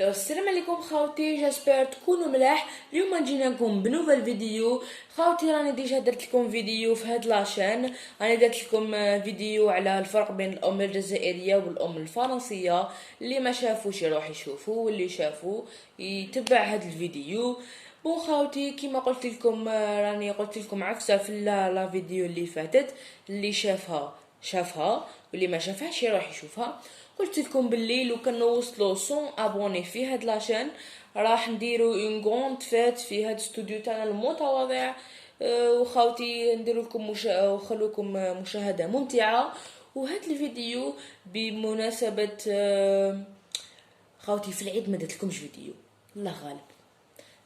السلام عليكم خاوتي، جاسبر تكونوا ملاح. اليوم جينا لكم بنوفل فيديو. خاوتي راني ديجا درت لكم فيديو في هاد لاشين. راني درت لكم فيديو على الفرق بين الام الجزائريه والام الفرنسيه. اللي ما شافوش يروح يشوفوا، واللي شافوا يتبع هاد الفيديو. بون خاوتي، كيما قلت لكم راني قلت لكم عفسه في لا فيديو اللي فاتت. اللي شافها واللي ما شافهاش يروح يشوفها. قلت لكم باللي لو كان نوصلوا 100 ابوني في هاد لاشين راح نديروا اون غروند فيت في هاد الاستوديو تاعنا المتواضع. وخاوتي نديروا لكم وخلوكم مشاهده ممتعه. وهاد الفيديو بمناسبه خاوتي في العيد ما درت لكمش فيديو، الله غالب.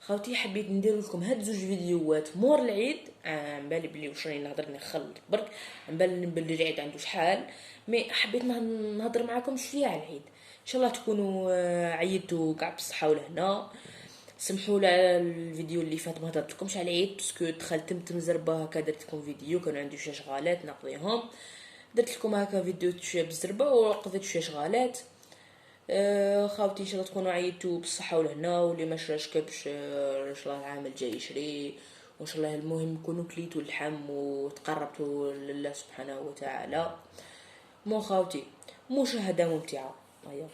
خاوتي حبيت ندير لكم هاد زوج فيديوهات مور العيد. عن بالي بلي واش راني نهضر نخلط برك، عن بالي بلي العيد عنده شحال. مي حبيت نهضر معاكم شويه على العيد. ان شاء الله تكونوا عيدتوا كاع بالصحه والهنا. سمحوا لي على الفيديو اللي فات ما هضرت لكمش على العيد، باسكو دخلت مزربه هكا درت لكم فيديو كانوا عندي شويه شغالات نقضيهم. درت لكم هكا فيديو شويه بالزربه وقضيت شويه شغالات. خاوتي ان شاء الله تكونوا عيدتوا بالصحه والهنا، واللي ما شراش كبش ان شاء الله العام الجاي يشري. وان شاء الله المهم تكونوا كليتوا اللحم وتقربتوا لله سبحانه وتعالى. مو خاوتي مشاهده ممتعه. هيا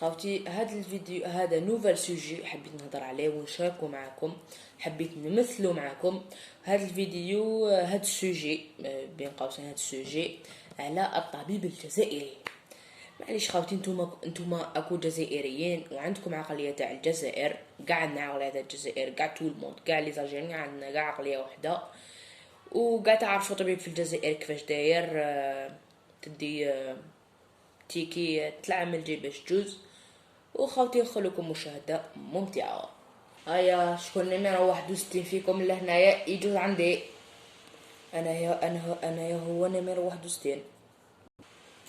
خاوتي، هذا الفيديو هذا نوفل سوجي حبيت نهضر عليه ونشاركه معكم. حبيت نمثله معكم. هذا الفيديو هذا السوجي بين قوسين هذا السوجي على الطبيب الجزائري. معليش خاوتي، نتوما اكو جزائريين وعندكم عقليه تاع الجزائر. كاع عندنا عقليه تاع الجزائر، كاع تو الموند، كاع لي زالجيريين عندنا كاع عقليه وحده. وكاع تعرفوا طبيب في الجزائر كيفاش داير. تدي تيكي تلعمل جي باش جوز. وخاوتي نخليكم مشاهده ممتعه. هيا شكون نيميرو 61 فيكم لهنايا يجوز عندي. انا هو نيميرو 61.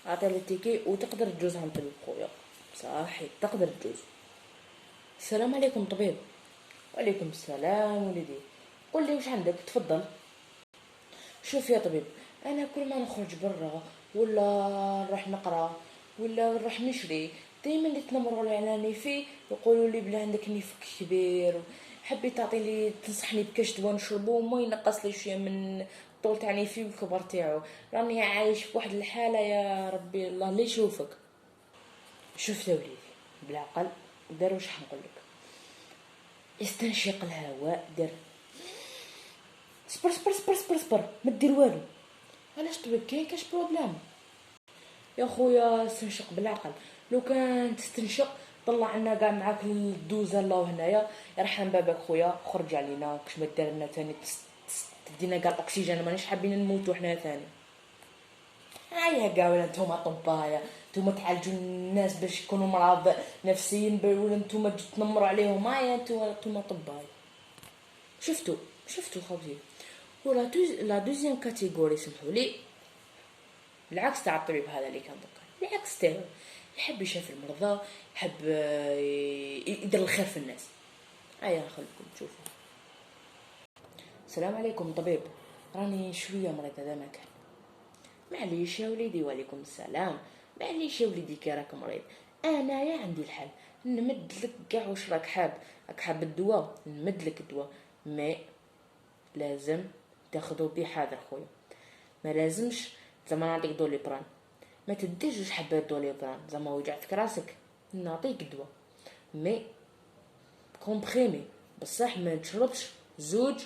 عطي لي التيكي وتقدر تجوز عند طبيب خويا. صحيح تقدر تجوز. السلام عليكم طبيب. وعليكم السلام وليدي. قل لي واش عندك، تفضل. شوف يا طبيب، انا كل ما نخرج برا ولا نروح نقرا ولا نروح نشري دائما يتنمروا على نيفي، يقولوا لي بلا عندك نيفك كبير. حبيت تعطي لي تنصحني بكاش دواء نشربو وما ينقص لي شويه من الطول تاع نيفي والكبر تاعو. راني عايش في واحد الحاله يا ربي الله اللي يشوفك. شوف يا وليدي، بالعقل دار واش حنقول لك. استنشق الهواء، دير صبر صبر صبر صبر صبر، ما دير والو. علاش طبيب كاين كاش بروبلام يا خويا؟ استنشق بالعقل. لو كان تستنشق طلع لنا كاع معاك الدوزه الله هنايا. يرحم بابك خويا، خرج علينا كش ما دار لنا ثاني. تدينا كاع الاكسجين، مانيش حابين نموتوا حنا ثاني. هيا كاع ولا نتوما طبايا، نتوما تعالجوا الناس باش يكونوا مرض نفسيين، ولا نتوما تنمروا عليهم؟ هيا نتوما طبايا. شفتوا خوتي. ولا لا دوزيام كاتيجوري سمحوا لي، العكس تاع الطبيب هذا اللي كان دوكا، العكس تاعو يحب يشاف المرضى، يحب يدير الخير في الناس. هيا نخليكم تشوفوا. السلام عليكم طبيب، راني شويه مريض هذا ما كان. معليش يا وليدي. وعليكم السلام. معليش يا وليدي كي راك مريض، انايا عندي الحل. نمد لك كاع واش راك حاب. راك حاب الدواء نمد لك الدواء، مي لازم تاخذوا بحذر خويا. ما لازمش زعما نعطيك دوليبران، ما تديش جوج حبات دوليبران زعما وجعتك راسك. نعطيك دواء مي كومبريمي بصح ما تشربش زوج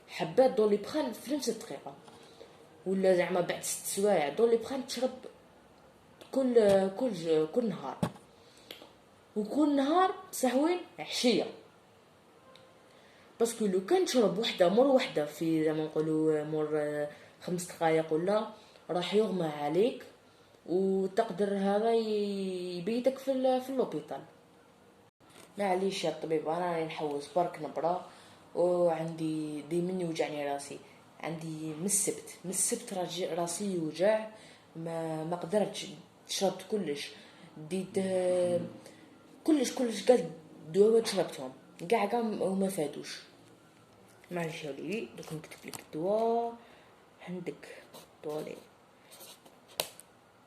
حبات دوليبران في نفس الدقيقه. ولا زعما بعد 6 سوايع دوليبران تشرب كل نهار. وكل نهار سهوين عشيه. باسكو لو كان تشرب وحده مور وحده في زعما نقولوا مور 5 دقائق ولا راح يغمى عليك، وتقدر هذا يبيتك في اللوبيتال. معليش يا طبيب، انا راني نحوس برك نبرا، وعندي ديما يوجعني راسي. عندي من السبت راسي يوجع. ما قدرتش، شربت كلش، ديت كلش قال دواء شربتهم كاع وما فادوش. معليش يا وليدي، دوك نكتب لك الدواء. عندك طولي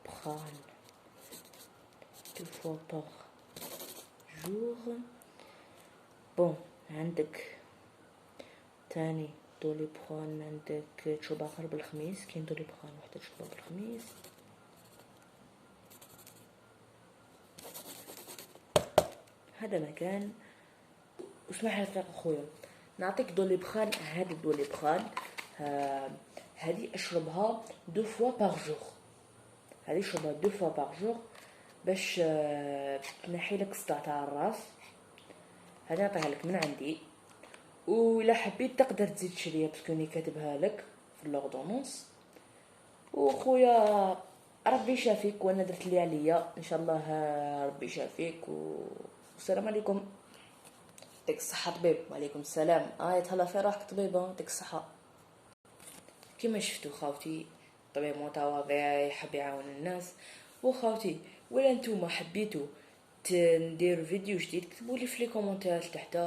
بران 2 fois par جور. بون عندك تاني دوليبرون، عندك تشوب اخر بالخميس، كاين دوليبرون وحده تشوبها بالخميس. هذا مكان. واسمح لي دقيقه خويا، نعطيك دوليبرون. هذه الدوليبرون هذه اشربها 2 فوا باغ جور. هذه اشربها 2 فوا باغ جور باش تنحي لك الصداع تاع الراس. هذه نعطيها لك من عندي، ولا حبيت تقدر تزيد شريه باسكو كاتبها لك في لوردونونس. وخويا ربي يشافيك، وانا درت اللي عليا ان شاء الله. ربي يشافيك والسلام عليكم. يعطيك الصحه طبيب. وعليكم السلام. يتهلا في روحك طبيبه، يعطيك الصحه. كما شفتوا خاوتي، طبيب متواضع يحب يعاون الناس. وخاوتي ولا نتوما حبيتوا نديروا فيديو جديد، كتبوا لي في لي كومونتير تحت.